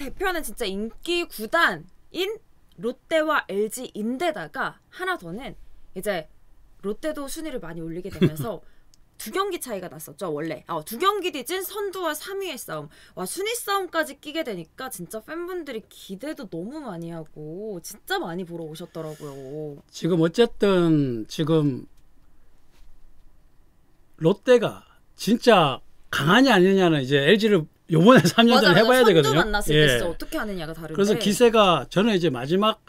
대표하는 진짜 인기 구단인 롯데와 LG인데다가 하나 더는 이제 롯데도 순위를 많이 올리게 되면서 2경기 차이가 났었죠 원래. 2경기 뒤진 선두와 3위의 싸움. 와, 순위 싸움까지 끼게 되니까 진짜 팬분들이 기대도 너무 많이 하고 진짜 많이 보러 오셨더라고요. 지금 어쨌든 지금 롯데가 진짜 강하냐 아니냐는 이제 LG를 요번에 3년 전에 해봐야 되거든요. 선두 만났을 때 진짜 어떻게 하느냐가 다른데. 그래서 기세가 저는 이제 마지막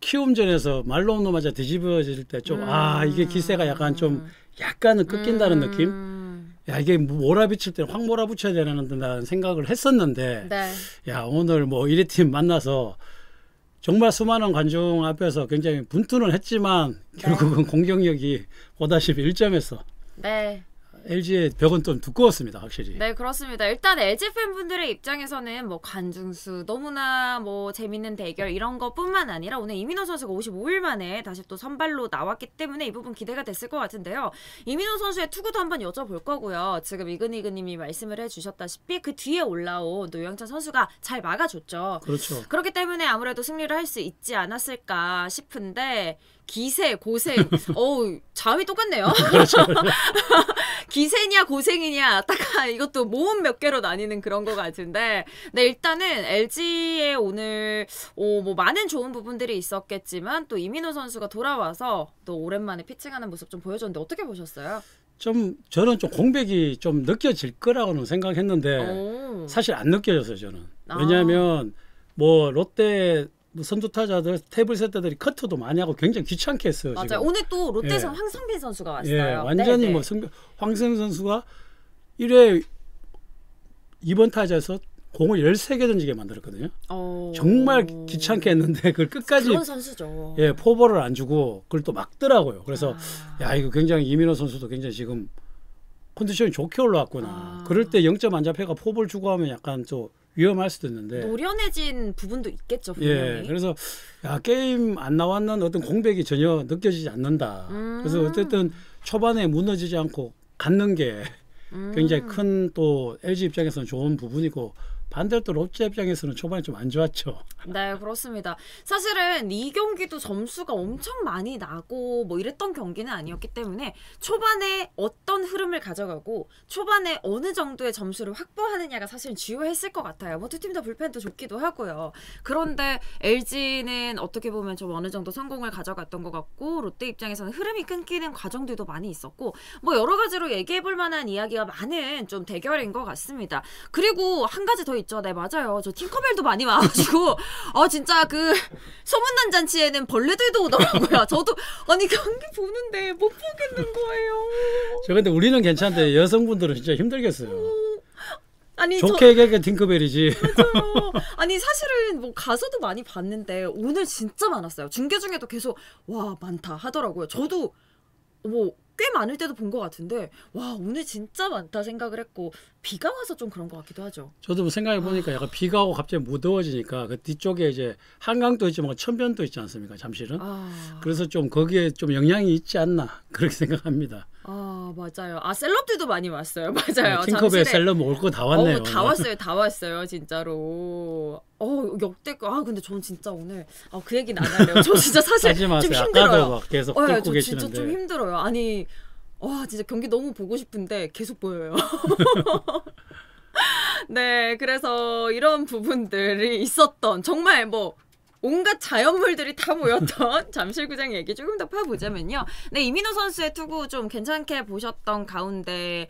키움전에서 말로 맞아 뒤집어질 때 좀 이게 기세가 약간 좀 약간은 꺾인다는 느낌? 야, 이게 몰아붙일 때 확 몰아붙여야 되는 생각을 했었는데 네. 야, 오늘 뭐 1위 팀 만나서 정말 수많은 관중 앞에서 굉장히 분투는 했지만 결국은 공격력이 보다시피 1점에서 네. LG의 벽은 좀 두꺼웠습니다, 확실히. 네, 그렇습니다. 일단 LG 팬분들의 입장에서는 뭐 관중수, 너무나 뭐 재밌는 대결 이런 것뿐만 아니라 오늘 이민호 선수가 55일 만에 다시 또 선발로 나왔기 때문에 이 부분 기대가 됐을 것 같은데요. 이민호 선수의 투구도 한번 여쭤볼 거고요. 지금 이근이근님이 말씀을 해주셨다시피 그 뒤에 올라온 노영찬 선수가 잘 막아줬죠. 그렇죠. 그렇기 때문에 아무래도 승리를 할 수 있지 않았을까 싶은데 기세, 고생, 자음이 똑같네요. 그렇죠. 기세냐 고생이냐 딱 이것도 모음 몇 개로 나뉘는 그런 것 같은데 네, 일단은 LG의 오늘 뭐 많은 좋은 부분들이 있었겠지만 또 이민호 선수가 돌아와서 또 오랜만에 피칭하는 모습 좀 보여줬는데 어떻게 보셨어요? 저는 좀 공백이 좀 느껴질 거라고는 생각했는데 사실 안 느껴졌어요, 저는. 왜냐하면 뭐 롯데 선두 타자들 테이블 세터들이 커트도 많이 하고 굉장히 귀찮게 했어요. 맞아요. 지금. 오늘 또 롯데에서 황성빈 선수가 왔어요. 예, 완전히 네네. 뭐 황성빈 선수가 1회 2번 타자에서 공을 13개 던지게 만들었거든요. 정말 귀찮게 했는데 그걸 끝까지 그런 선수죠. 예, 포볼을 안 주고 그걸 또 막더라고요. 그래서 야, 이거 굉장히 이민호 선수도 굉장히 지금 컨디션이 좋게 올라왔구나. 그럴 때 0점 안 잡혀가 포볼 주고 하면 약간 좀 위험할 수도 있는데 노련해진 부분도 있겠죠. 분명히. 예, 그래서 야, 게임 안 나왔는 어떤 공백이 전혀 느껴지지 않는다. 그래서 어쨌든 초반에 무너지지 않고 갖는 게 굉장히 큰 또 LG 입장에서는 좋은 부분이고 반대로 또 롯데 입장에서는 초반에 좀 안 좋았죠. 네, 그렇습니다. 사실은 이 경기도 점수가 엄청 많이 나고 뭐 이랬던 경기는 아니었기 때문에 초반에 어떤 흐름을 가져가고 초반에 어느 정도의 점수를 확보하느냐가 사실은 주요했을 것 같아요. 뭐 두 팀 다 불펜도 좋기도 하고요. 그런데 LG는 어떻게 보면 좀 어느 정도 성공을 가져갔던 것 같고 롯데 입장에서는 흐름이 끊기는 과정들도 많이 있었고 뭐 여러 가지로 얘기해볼 만한 이야기가 많은 좀 대결인 것 같습니다. 그리고 한 가지 더 있죠. 네, 맞아요. 저 팅커벨도 많이 와가지고 진짜 그 소문난 잔치에는 벌레들도 오더라고요. 저도 아니 경기 보는데 못 보겠는 거예요. 저 근데 우리는 괜찮은데 여성분들은 진짜 힘들겠어요. 아니 좋게 얘기하기엔 팅커벨이지. 맞아요. 아니 사실은 뭐 가서도 많이 봤는데 오늘 진짜 많았어요. 중계 중에도 계속 와 많다 하더라고요. 저도 뭐 꽤 많을 때도 본 것 같은데 와 오늘 진짜 많다 생각을 했고 비가 와서 좀 그런 것 같기도 하죠. 저도 뭐 생각해 보니까 약간 비가 오고 갑자기 무더워지니까 그 뒤쪽에 이제 한강도 있지만 천변도 있지 않습니까? 잠실은. 그래서 좀 거기에 좀 영향이 있지 않나 그렇게 생각합니다. 맞아요. 셀럽들도 많이 왔어요. 맞아요. 팅커벨 셀럽 올 거 다 왔네요. 다 왔어요. 다 왔어요. 진짜로. 역대급. 근데 전 진짜 오늘 그 얘기는 안 할래요. 저 진짜 사실 좀 힘들어요. 아까도 막 계속 끓고 계시는데. 진짜 좀 힘들어요. 아니 진짜 경기 너무 보고 싶은데 계속 보여요. 네, 그래서 이런 부분들이 있었던 정말 뭐 온갖 자연물들이 다 모였던 잠실구장 얘기 조금 더 파보자면요. 네, 이민호 선수의 투구 좀 괜찮게 보셨던 가운데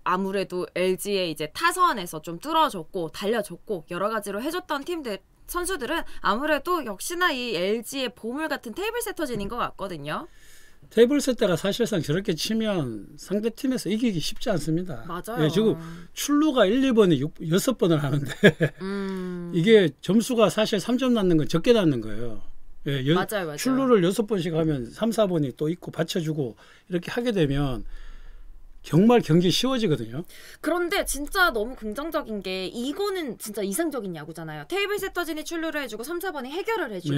아무래도 LG의 이제 타선에서 좀 뚫어줬고 달려줬고 여러 가지로 해줬던 팀들 선수들은 아무래도 역시나 이 LG의 보물 같은 테이블 세터진인 것 같거든요. 테이블 세터가 사실상 저렇게 치면 상대팀에서 이기기 쉽지 않습니다. 맞아요. 예, 지금 출루가 1, 2번에 6번을 하는데 이게 점수가 사실 3점 낳는 건 적게 낳는 거예요. 예, 맞아요. 출루를 6번씩 하면 3, 4번이 또 있고 받쳐주고 이렇게 하게 되면 정말 경기 쉬워지거든요. 그런데 진짜 너무 긍정적인 게 이거는 진짜 이상적인 야구잖아요. 테이블 세터진이 출루를 해주고 3, 4번이 해결을 해주고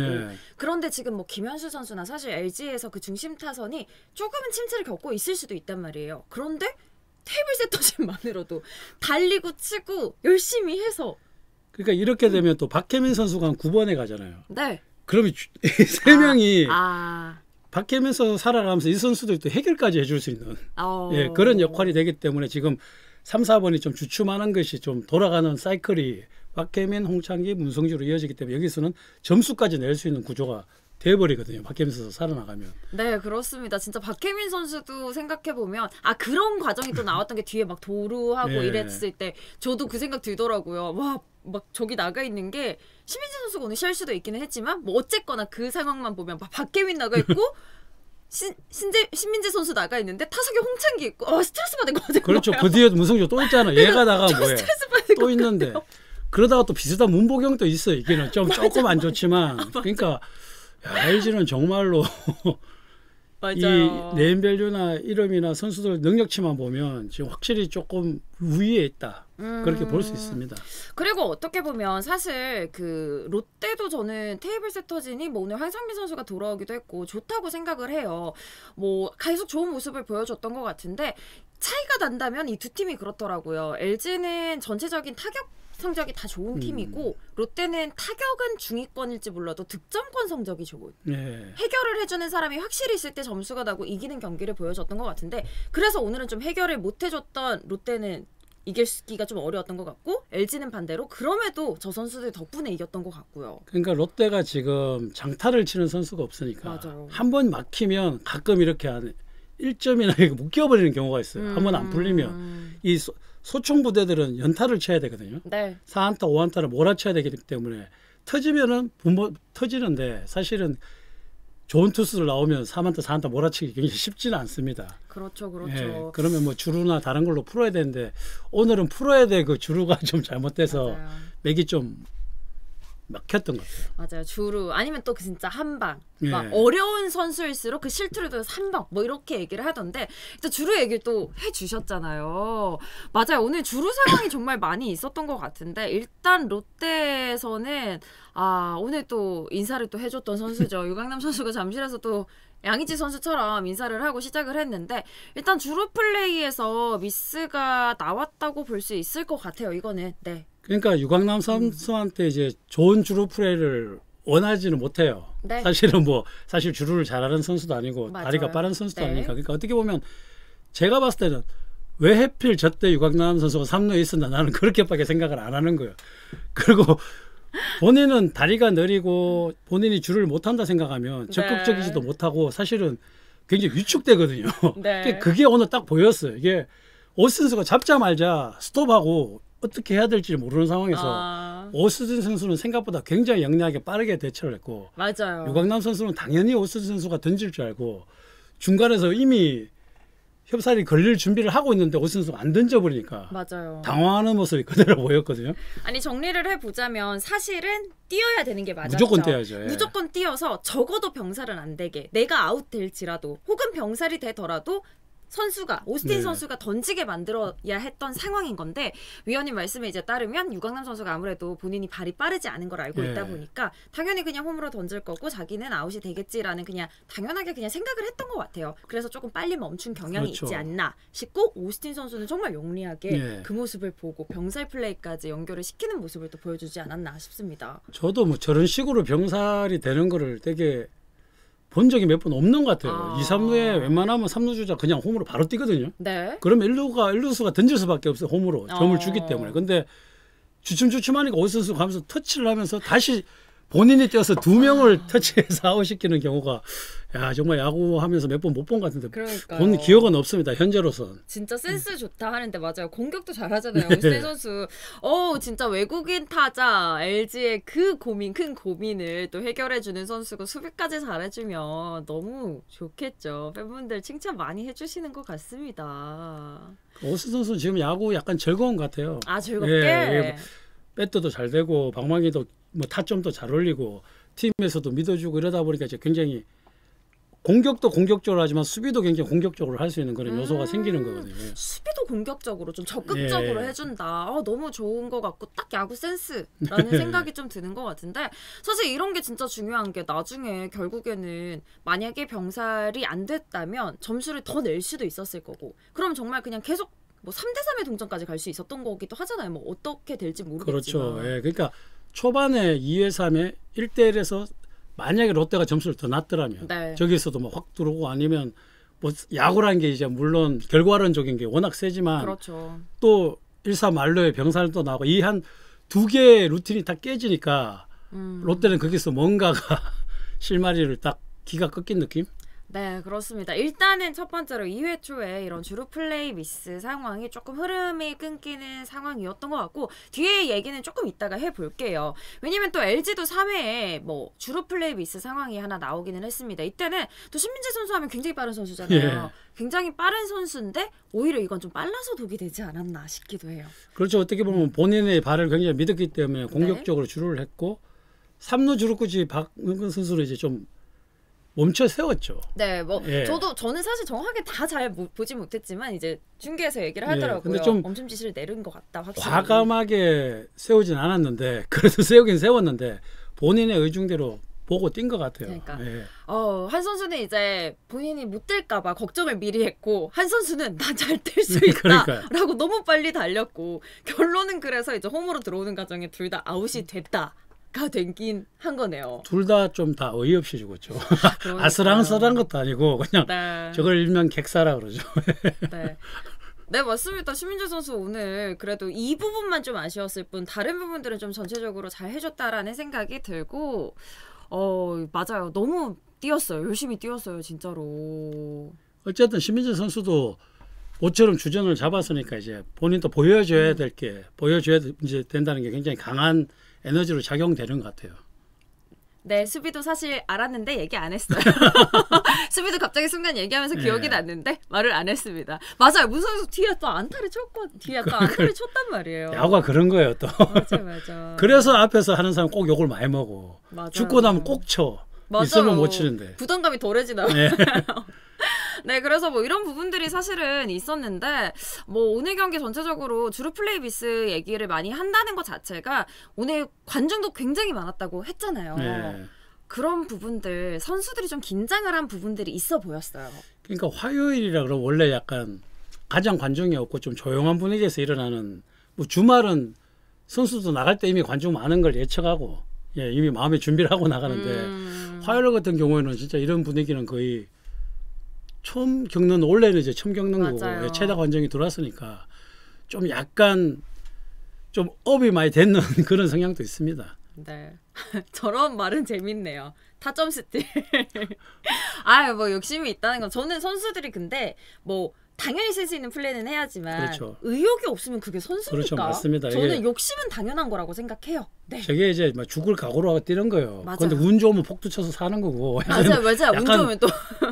그런데 지금 뭐 김현수 선수나 사실 LG에서 그 중심 타선이 조금은 침체를 겪고 있을 수도 있단 말이에요. 그런데 테이블 세터진만으로도 달리고 치고 열심히 해서 그러니까 이렇게 되면 또 박혜민 선수가 한 9번에 가잖아요. 네. 그러면 세 명이 아. 박혜민 선수 살아가면서 이 선수들이 또 해결까지 해줄 수 있는 어. 예, 그런 역할이 되기 때문에 지금 3, 4번이 좀 주춤하는 것이 좀 돌아가는 사이클이 박혜민, 홍창기, 문성주로 이어지기 때문에 여기서는 점수까지 낼 수 있는 구조가 돼버리거든요. 박혜민 선수 살아나가면. 네, 그렇습니다. 진짜 박혜민 선수도 생각해보면 그런 과정이 또 나왔던 게 뒤에 막 도루하고 예. 이랬을 때 저도 그 생각 들더라고요. 와, 막 저기 나가 있는 게 신민재 선수가 오늘 실수도 있기는 했지만 뭐 어쨌거나 그 상황만 보면 막 박혜민 나가 있고 신민재 선수 나가 있는데 타석에 홍창기 있고 스트레스 받은 거 같은 그렇죠. 거예요. 그 뒤에도 문성주 또 있잖아. 얘가 나가 뭐해. 스트레스 받은 또 있는데. 그러다가 또 비슷한 문보경도 있어. 이게는 좀 조금 안 좋지만. 그러니까 야, LG는 정말로 이 맞아요. 네임밸류나 이름이나 선수들 능력치만 보면 지금 확실히 조금 우위에 있다. 그렇게 볼 수 있습니다. 그리고 어떻게 보면 사실 그 롯데도 저는 테이블 세터진이 뭐 오늘 황상민 선수가 돌아오기도 했고 좋다고 생각을 해요. 뭐 계속 좋은 모습을 보여줬던 것 같은데 차이가 난다면 이 두 팀이 그렇더라고요. LG는 전체적인 타격 성적이 다 좋은 팀이고 롯데는 타격은 중위권일지 몰라도 득점권 성적이 좋은 네. 해결을 해주는 사람이 확실히 있을 때 점수가 나고 이기는 경기를 보여줬던 것 같은데 그래서 오늘은 좀 해결을 못해줬던 롯데는 이기가 좀 어려웠던 것 같고 LG는 반대로 그럼에도 저 선수들 덕분에 이겼던 것 같고요. 그러니까 롯데가 지금 장타를 치는 선수가 없으니까 맞아요. 한 번 막히면 가끔 이렇게 한 1점이나 묶여버리는 경우가 있어요. 한 번 안 풀리면 이 소총 부대들은 연타를 쳐야 되거든요. 네. 4안타, 5안타를 몰아쳐야 되기 때문에 터지면은 터지는데 사실은 좋은 투수들 나오면 3안타, 4안타 몰아치기 굉장히 쉽지는 않습니다. 그렇죠, 그렇죠. 예, 그러면 뭐 주루나 다른 걸로 풀어야 되는데 오늘은 풀어야 될 그 주루가 좀 잘못돼서 맞아요. 맥이 좀 막혔던 것 같아요. 맞아요. 주루 아니면 또 그 진짜 한방 막 예. 어려운 선수일수록 그 실투를 둬서 한방 뭐 이렇게 얘기를 하던데 일단 주루 얘기를 또 해주셨잖아요. 맞아요. 오늘 주루 상황이 정말 많이 있었던 것 같은데 일단 롯데에서는 오늘 또 인사를 또 해줬던 선수죠. 유강남 선수가 잠실에서 또 양의지 선수처럼 인사를 하고 시작을 했는데 일단 주루 플레이에서 미스가 나왔다고 볼 수 있을 것 같아요. 이거는 네. 그러니까 유광남 선수한테 이제 좋은 주루 플레이를 원하지는 못해요. 네. 사실은 사실 주루를 잘하는 선수도 아니고 맞아요. 다리가 빠른 선수도 네. 아니니까. 그러니까 어떻게 보면 제가 봤을 때는 왜 하필 저때 유광남 선수가 3루에 있었나 나는 그렇게밖에 생각을 안 하는 거예요. 그리고 본인은 다리가 느리고 본인이 주루를 못한다 생각하면 적극적이지도 못하고 사실은 굉장히 위축되거든요. 네. 그게 오늘 딱 보였어요. 이게 오스틴 선수가 잡자마자 스톱하고 어떻게 해야 될지 모르는 상황에서 오스틴 선수는 생각보다 굉장히 영리하게 빠르게 대처를 했고 맞아요. 유광남 선수는 당연히 오스틴 선수가 던질 줄 알고 중간에서 이미 협살이 걸릴 준비를 하고 있는데 오스틴 선수가 안 던져버리니까 맞아요. 당황하는 모습이 그대로 보였거든요. 아니 정리를 해보자면 사실은 뛰어야 되는 게 맞았죠. 무조건 뛰어야죠. 예. 무조건 뛰어서 적어도 병살은 안 되게 내가 아웃될지라도 혹은 병살이 되더라도 선수가 오스틴 네. 선수가 던지게 만들어야 했던 상황인 건데 위원님 말씀에 이제 따르면 유강남 선수가 아무래도 본인이 발이 빠르지 않은 걸 알고 네. 있다 보니까 당연히 그냥 홈으로 던질 거고 자기는 아웃이 되겠지라는 그냥 당연하게 그냥 생각을 했던 것 같아요. 그래서 조금 빨리 멈춘 경향이 그렇죠. 있지 않나 싶고 오스틴 선수는 정말 용리하게 네. 그 모습을 보고 병살 플레이까지 연결을 시키는 모습을 또 보여주지 않았나 싶습니다. 저도 저런 식으로 병살이 되는 거를 되게 본 적이 몇 번 없는 것 같아요. 2, 3루에 웬만하면 3루 주자 그냥 홈으로 바로 뛰거든요. 네. 그러면 1루수가 던질 수밖에 없어요. 홈으로 점을 주기 때문에. 근데 주춤주춤하니까 오스틴 선수가 가면서 터치를 하면서 다시 본인이 뛰어서 2명을 터치해서 아웃시키는 경우가 정말 야구하면서 몇 번 못 본 것 같은데 그러니까요. 본 기억은 없습니다. 현재로선. 진짜 센스 좋다 하는데 맞아요. 공격도 잘하잖아요. 오스틴 선수. 진짜 외국인 타자 LG의 그 큰 고민을 또 해결해주는 선수고 수비까지 잘해주면 너무 좋겠죠. 팬분들 칭찬 많이 해주시는 것 같습니다. 오스틴 선수는 지금 야구 약간 즐거운 것 같아요. 즐겁게? 예, 배트도 잘 되고 방망이도 타점도 잘 올리고 팀에서도 믿어주고 이러다 보니까 이제 굉장히 공격도 공격적으로 하지만 수비도 굉장히 공격적으로 할 수 있는 그런 요소가 생기는 거거든요. 수비도 공격적으로 좀 적극적으로 해준다. 너무 좋은 것 같고 딱 야구 센스라는 생각이 좀 드는 것 같은데 사실 이런 게 진짜 중요한 게 나중에 결국에는 만약에 병살이 안 됐다면 점수를 더 낼 수도 있었을 거고 그럼 정말 그냥 계속 뭐 3대3의 동점까지 갈 수 있었던 거기도 하잖아요. 뭐 어떻게 될지 모르겠지만. 그렇죠. 예. 그러니까 초반에 2회 3회 1대1에서 만약에 롯데가 점수를 더 놨더라면 네. 저기서도 뭐 확 들어오고 아니면 뭐 야구라는 게 이제 물론 결과론적인 게 워낙 세지만 그렇죠. 또 1사 말로에 병살도 또 나오고 이 한 두 개의 루틴이 다 깨지니까 롯데는 거기서 뭔가가 실마리를 딱 기가 꺾인 느낌? 네, 그렇습니다. 일단은 첫 번째로 2회 초에 이런 주루 플레이 미스 상황이 조금 흐름이 끊기는 상황이었던 것 같고 뒤에 얘기는 조금 이따가 해볼게요. 왜냐면 또 LG도 3회에 뭐 주루 플레이 미스 상황이 하나 나오기는 했습니다. 이때는 또 신민재 선수 하면 굉장히 빠른 선수잖아요. 예. 굉장히 빠른 선수인데 오히려 이건 좀 빨라서 독이 되지 않았나 싶기도 해요. 그렇죠. 어떻게 보면 본인의 발을 굉장히 믿었기 때문에 공격적으로 주루를 했고 3루 주루까지 박은근 선수는 이제 좀 멈춰 세웠죠. 네, 뭐 예. 저는 사실 정확하게 다 잘 보지 못했지만 이제 중계에서 얘기를 하더라고요. 근데 좀 멈춤 지시를 내린 것 같다. 확실히. 과감하게 세우진 않았는데 그래도 세우긴 세웠는데 본인의 의중대로 보고 뛴 것 같아요. 그러니까. 예. 한 선수는 이제 본인이 못 뛸까봐 걱정을 미리 했고 한 선수는 난 잘 뛸 수 있다 그러니까요. 라고 너무 빨리 달렸고 결론은 그래서 이제 홈으로 들어오는 과정에 둘 다 아웃이 됐다가 되긴 한 거네요. 둘 다 좀 다 어이없이 죽었죠. 그러니까요. 아슬아슬한 것도 아니고 그냥 네. 저걸 일명 객사라 그러죠. 네. 네, 맞습니다. 신민재 선수 오늘 그래도 이 부분만 좀 아쉬웠을 뿐 다른 부분들은 좀 전체적으로 잘 해줬다라는 생각이 들고 맞아요. 너무 뛰었어요. 열심히 뛰었어요. 진짜로. 어쨌든 신민재 선수도 모처럼 주전을 잡았으니까 이제 본인도 보여줘야 될 게 보여줘야 이제 된다는 게 굉장히 강한 에너지로 작용되는 것 같아요. 네, 수비도 사실 알았는데 얘기 안 했어요. 수비도 갑자기 순간 얘기하면서 기억이 예. 났는데 말을 안 했습니다. 맞아요. 문선수 뒤에 또 안타를 쳤단 말이에요. 야구가 그런 거예요 또. 맞아. 그래서 앞에서 하는 사람 꼭 욕을 많이 먹어. 맞아요. 죽고 나면 꼭 쳐. 맞아요. 있으면 못 치는데. 부담감이 덜해지나요? 네. 네, 그래서 뭐 이런 부분들이 사실은 있었는데 뭐 오늘 경기 전체적으로 주루 플레이 미스 얘기를 많이 한다는 것 자체가 오늘 관중도 굉장히 많았다고 했잖아요. 네. 그런 부분들 선수들이 좀 긴장을 한 부분들이 있어 보였어요. 그러니까 화요일이라 그러면 원래 약간 가장 관중이 없고 좀 조용한 분위기에서 일어나는 뭐 주말은 선수도 나갈 때 이미 관중 많은 걸 예측하고 이미 마음의 준비를 하고 나가는데 화요일 같은 경우에는 진짜 이런 분위기는 거의 처음 겪는 원래는 이제 처음 겪는 맞아요. 거고 최다 관중이 들어왔으니까 좀 약간 좀 업이 많이 됐는 그런 성향도 있습니다. 네. 저런 말은 재밌네요. 타점 스틸. 뭐 욕심이 있다는 건 저는 선수들이 근데 뭐 당연히 쓸 수 있는 플레이는 해야지만 그렇죠. 의욕이 없으면 그게 선수입니까? 그렇죠, 맞습니다. 저는 이게 욕심은 당연한 거라고 생각해요. 네. 저게 이제 막 죽을 각오로 하고 뛰는 거예요. 맞아요. 그런데 운 좋으면 복도 쳐서 사는 거고. 맞아요. 운 약간 좋으면 또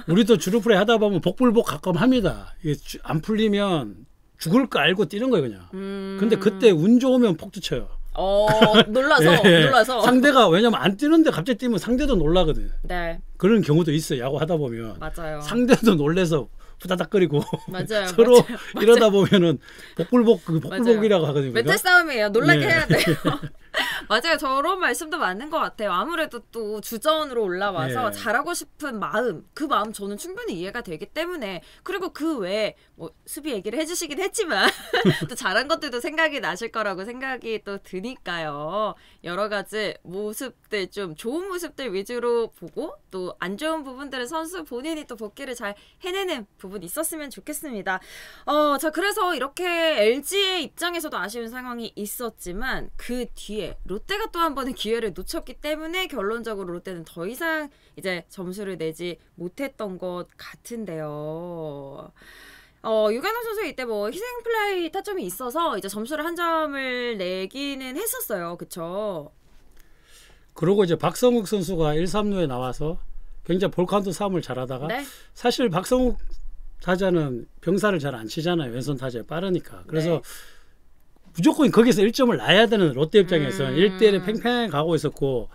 우리도 주루플레이 하다 보면 복불복 가끔 합니다. 이게 안 풀리면 죽을 거 알고 뛰는 거예요, 그냥. 근데 그때 운 좋으면 폭도 쳐요. 놀라서. 상대가 왜냐면 안 뛰는데 갑자기 뛰면 상대도 놀라거든. 네, 그런 경우도 있어요. 야구 하다 보면. 맞아요. 상대도 놀래서 후다닥거리고 맞아요. 서로 맞아요. 이러다 보면은 복불복이라고 하거든요. 멘탈 싸움이에요. 놀라게 네. 해야 돼요. 맞아요. 저런 말씀도 맞는 것 같아요. 아무래도 또 주전으로 올라와서 네. 잘하고 싶은 마음, 그 마음 저는 충분히 이해가 되기 때문에 그리고 그 외에 뭐 수비 얘기를 해주시긴 했지만 또 잘한 것들도 생각이 나실 거라고 생각이 또 드니까요. 여러 가지 모습들 좀 좋은 모습들 위주로 보고 또 안 좋은 부분들은 선수 본인이 또 복귀를 잘 해내는 부분이 있었으면 좋겠습니다. 자 그래서 이렇게 LG의 입장에서도 아쉬운 상황이 있었지만 그 뒤에 롯데가 또 한 번의 기회를 놓쳤기 때문에 결론적으로 롯데는 더 이상 이제 점수를 내지 못했던 것 같은데요. 유관용 선수 이때 뭐 희생 플라이 타점이 있어서 이제 점수를 한 점을 내기는 했었어요. 그쵸? 그리고 이제 박성욱 선수가 1, 3루에 나와서 굉장히 볼카운트 싸움을 잘하다가 네. 사실 박성욱 타자는 병사를 잘 안 치잖아요. 왼손 타자에 빠르니까. 그래서 네. 무조건 거기서 1점을 놔야 되는 롯데 입장에서는 1대1에 팽팽하게 가고 있었고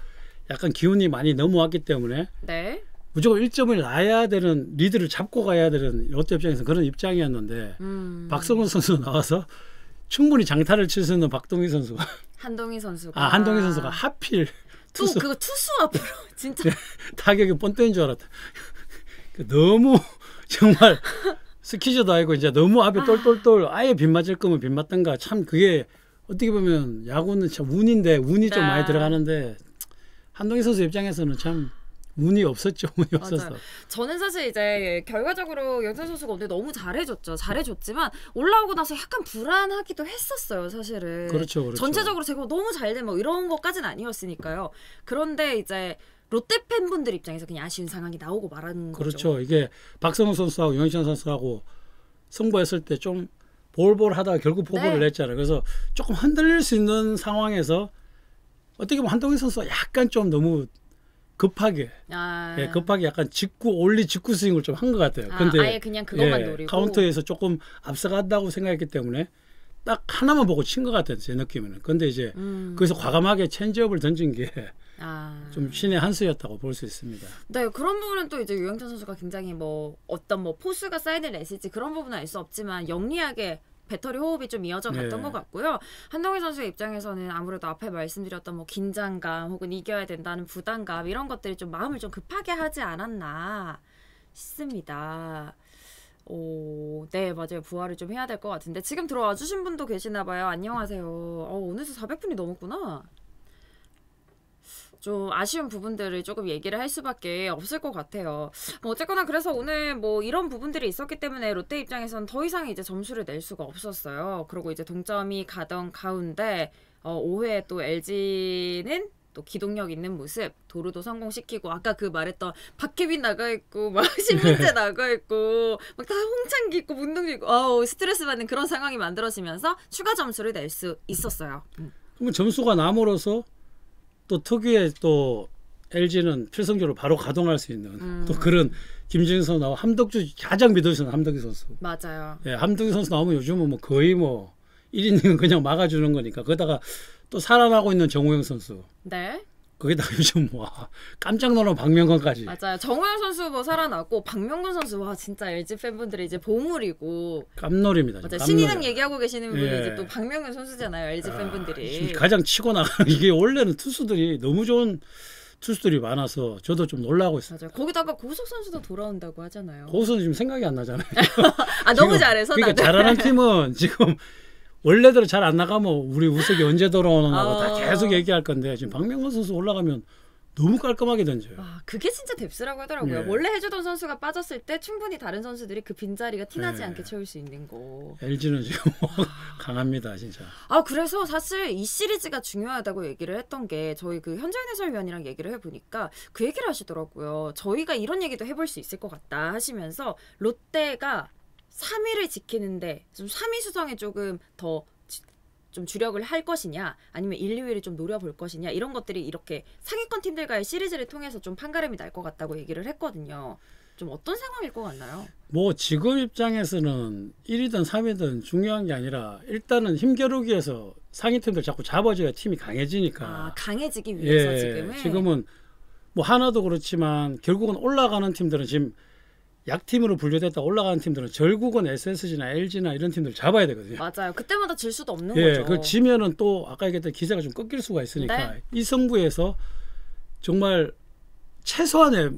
약간 기운이 많이 넘어왔기 때문에 네. 무조건 1점을 놔야 되는 리드를 잡고 가야 되는 롯데 입장에서 그런 입장이었는데 박성훈 선수 나와서 충분히 장타를 칠 수 있는 박동희 선수가 한동희 선수가 한동희 선수가 하필 또 그거 투수 앞으로 진짜 타격이 뻔때인 줄 알았다. 너무 정말 스키즈도 아니고 이제 너무 앞에 똘똘똘 아예 빗 맞을 거면 빗 맞던가 참 그게 어떻게 보면 야구는 참 운인데 운이 좀 많이 들어가는데 한동희 선수 입장에서는 참 운이 없었죠. 운이 없어서. 맞아요. 저는 사실 이제 결과적으로 영찬 선수가 오늘 너무 잘해줬죠. 잘해줬지만 올라오고 나서 약간 불안하기도 했었어요. 사실은. 그렇죠. 전체적으로 제가 너무 잘된 뭐 이런 것까지는 아니었으니까요. 그런데 이제 롯데 팬분들 입장에서 그냥 아쉬운 상황이 나오고 말하는 거죠. 그렇죠. 이게 박성훈 선수하고 유영찬 선수하고 승부했을 때 좀 볼볼하다가 결국 포구를 냈잖아요. 그래서 조금 흔들릴 수 있는 상황에서 어떻게 보면 한동희 선수가 약간 좀 너무 급하게 급하게 약간 올리 직구 스윙을 좀 한 것 같아요. 근데 아예 그냥 그것만 노리고 카운터에서 조금 앞서간다고 생각했기 때문에 딱 하나만 보고 친 것 같아요. 제 느낌에는. 근데 이제 거기서 과감하게 체인지업을 던진 게 좀 신의 한 수였다고 볼 수 있습니다. 네, 그런 부분은 또 이제 유영찬 선수가 굉장히 뭐 어떤 뭐 포수가 사인을 냈을지 그런 부분은 알 수 없지만 영리하게 배터리 호흡이 좀 이어져 갔던 것 같고요. 한동희 선수의 입장에서는 아무래도 앞에 말씀드렸던 뭐 긴장감 혹은 이겨야 된다는 부담감 이런 것들이 좀 마음을 좀 급하게 하지 않았나 싶습니다. 네, 맞아요. 부활을 좀 해야 될 것 같은데 지금 들어와 주신 분도 계시나 봐요. 안녕하세요. 어느새 400분이 넘었구나. 좀 아쉬운 부분들을 조금 얘기를 할 수밖에 없을 것 같아요. 뭐 어쨌거나 그래서 오늘 뭐 이런 부분들이 있었기 때문에 롯데 입장에서는 더 이상 이제 점수를 낼 수가 없었어요. 그리고 이제 동점이 가던 가운데 5회 또 LG는 또 기동력 있는 모습 도루도 성공시키고 아까 그 말했던 박혜빈 나가 있고 막 신문재 나가 있고 막 다 홍창기 있고 문동주 있고 스트레스 받는 그런 상황이 만들어지면서 추가 점수를 낼 수 있었어요. 그러면 점수가 남으로써 또 특유의 또 LG는 필승조로 바로 가동할 수 있는 또 그런 김진수 선수 나와 함덕주 가장 믿어주는 함덕주 선수. 맞아요. 예, 함덕주 선수 나오면 요즘은 뭐 거의 뭐 1이닝은 그냥 막아주는 거니까 거기다가 또 살아나고 있는 정우영 선수. 네. 거기다가 요즘 와 깜짝 놀란 박명건까지. 맞아요. 정우영 선수 뭐 살아났고 박명건 선수 와 진짜 LG 팬분들이 이제 보물이고 깜놀입니다. 맞아요. 신인왕 얘기하고 계시는 분이 이제 또 박명건 선수잖아요. LG 팬분들이 가장 치고 나가는 이게 원래는 투수들이 너무 좋은 투수들이 많아서 저도 좀 놀라고 있어요. 맞아요. 거기다가 고우석 선수도 돌아온다고 하잖아요. 고우석은 지금 생각이 안 나잖아요. 너무 잘해서 그러니까 잘하는 팀은 지금 원래대로 잘 안 나가면 우리 우석이 언제 돌아오느냐고 다 계속 얘기할 건데 지금 박명건 선수 올라가면 너무 깔끔하게 던져요. 그게 진짜 뎁스라고 하더라고요. 원래 해주던 선수가 빠졌을 때 충분히 다른 선수들이 그 빈자리가 티나지 않게 채울 수 있는 거. LG는 지금 강합니다, 진짜. 그래서 사실 이 시리즈가 중요하다고 얘기를 했던 게 저희 그 현재인 해설위원이랑 얘기를 해보니까 그 얘기를 하시더라고요. 저희가 이런 얘기도 해볼 수 있을 것 같다 하시면서 롯데가 3위를 지키는데 좀 3위 수성에 조금 더 좀 주력을 할 것이냐 아니면 1, 2위를 좀 노려볼 것이냐 이런 것들이 이렇게 상위권 팀들과의 시리즈를 통해서 좀 판가름이 날 것 같다고 얘기를 했거든요. 좀 어떤 상황일 것 같나요? 뭐 지금 입장에서는 1위든 3위든 중요한 게 아니라 일단은 힘겨루기에서 상위 팀들 자꾸 잡아줘야 팀이 강해지니까. 강해지기 위해서 지금은 뭐 하나도 그렇지만 결국은 올라가는 팀들은 지금 약팀으로 분류됐다 올라가는 팀들은 결국은 SSG나 LG나 이런 팀들 잡아야 되거든요. 맞아요. 그때마다 질 수도 없는 거죠. 그 지면은 또 아까 얘기했던 기세가 좀 꺾일 수가 있으니까 이 승부에서 정말 최소한의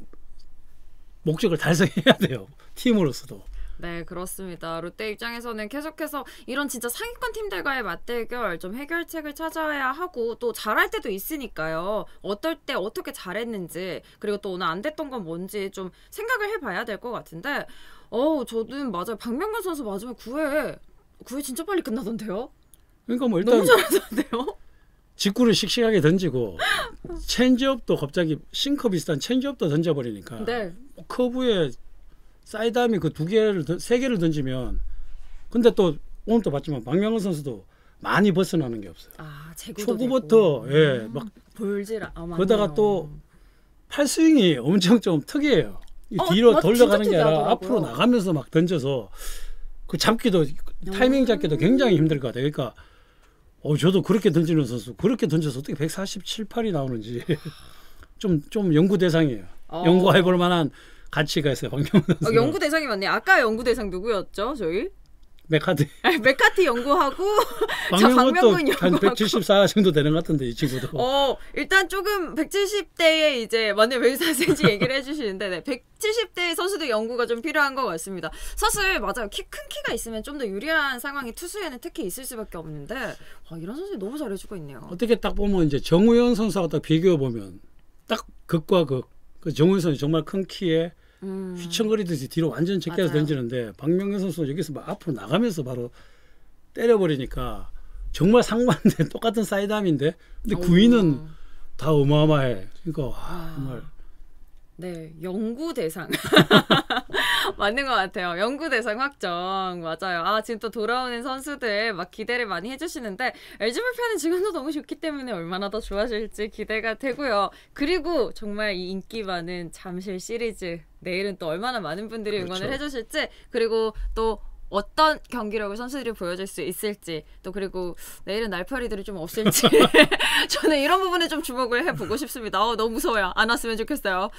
목적을 달성해야 돼요. 팀으로서도. 네, 그렇습니다. 롯데 입장에서는 계속해서 이런 진짜 상위권 팀들과의 맞대결 좀 해결책을 찾아야 하고 또 잘할 때도 있으니까요. 어떨 때 어떻게 잘했는지 그리고 또 오늘 안 됐던 건 뭔지 좀 생각을 해봐야 될 것 같은데 저는 맞아요. 박명건 선수 마지막 9회 진짜 빨리 끝나던데요? 그러니까 뭐 일단 너무 잘하던데요? 직구를 씩씩하게 던지고 체인지업도 갑자기 싱커 비슷한 체인지업도 던져버리니까 커브에 사이드암이 그 2개를 3개를 던지면 근데 또 오늘 또 봤지만 박명건 선수도 많이 벗어나는 게 없어요. 초구부터 막 볼질 그러다가 또 팔스윙이 엄청 좀 특이해요. 뒤로 돌려가는 게 아니라 앞으로 나가면서 막 던져서 그 잡기도 타이밍 잡기도 굉장히 힘들 것 같아요. 그러니까 저도 그렇게 던지는 선수 그렇게 던져서 어떻게 147, 8이 나오는지 좀 연구 대상이에요. 연구해볼 만한 가치가 있어요. 박명건 선수. 연구 대상이 맞네. 아까 연구 대상 누구였죠? 저희? 맥카티. 맥카티 연구하고 박명훈도 박명훈 한 연구하고. 174 정도 되는 것 같은데 이 친구도. 일단 조금 170대에 이제 만약 몇 살인지 얘기를 해주시는데 네, 170대 선수들 연구가 좀 필요한 것 같습니다. 사실 맞아요. 큰 키가 있으면 좀 더 유리한 상황이 투수에는 특히 있을 수밖에 없는데 이런 선수들이 너무 잘해주고 있네요. 어떻게 딱 보면 이제 정우영 선수하고 딱 비교해 보면 딱 극과 극. 그 정우영 선수 정말 큰 키에 휘청거리듯이 뒤로 완전 제껴서 던지는데 박명훈 선수는 여기서 막 앞으로 나가면서 바로 때려버리니까 정말 상반된 똑같은 사이드암인데 근데 구위는 다 어마어마해. 그러니까 정말 네, 연구 대상 맞는 것 같아요. 연구 대상 확정 맞아요. 지금 또 돌아오는 선수들 막 기대를 많이 해주시는데 LG 불펜은 지금도 너무 좋기 때문에 얼마나 더 좋아질지 기대가 되고요. 그리고 정말 이 인기 많은 잠실 시리즈 내일은 또 얼마나 많은 분들이 응원을 해주실지 그리고 또 어떤 경기력을 선수들이 보여줄 수 있을지 또 그리고 내일은 날파리들이 좀 없을지 저는 이런 부분에 좀 주목을 해보고 싶습니다. 너무 무서워요. 안 왔으면 좋겠어요.